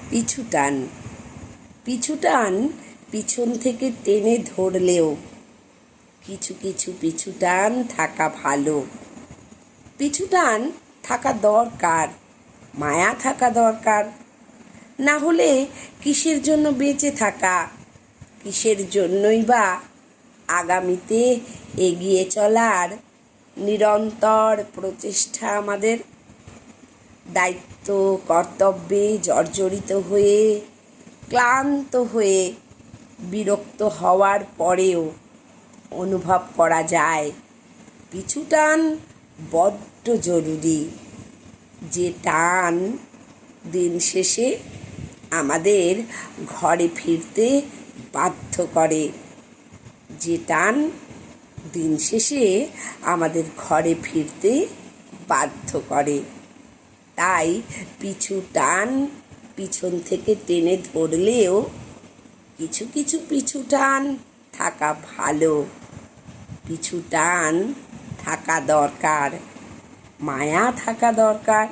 পিছু টান। পিছু টান পিছন থেকে টেনে ধরলেও কিছু কিছু পিছু টান থাকা ভালো। পিছু টান থাকা দরকার, মায়া থাকা দরকার। না হলে কিসের জন্য বেঁচে থাকা, কিসের জন্যই বা আগামীতে এগিয়ে চলার নিরন্তর প্রচেষ্টা আমাদের। দায়িত্ব কর্তব্যে জর্জরিত হয়ে, ক্লান্ত হয়ে, বিরক্ত হওয়ার পরেও অনুভব করা যায় পিছু টান বড্ড জরুরি। যে টান দিন শেষে আমাদের ঘরে ফিরতে বাধ্য করে, যে টান দিন শেষে আমাদের ঘরে ফিরতে বাধ্য করে। তাই পিছু টান পিছন থেকে টেনে ধরলেও কিছু কিছু পিছু টান থাকা ভালো। পিছু টান থাকা দরকার, মায়া থাকা দরকার।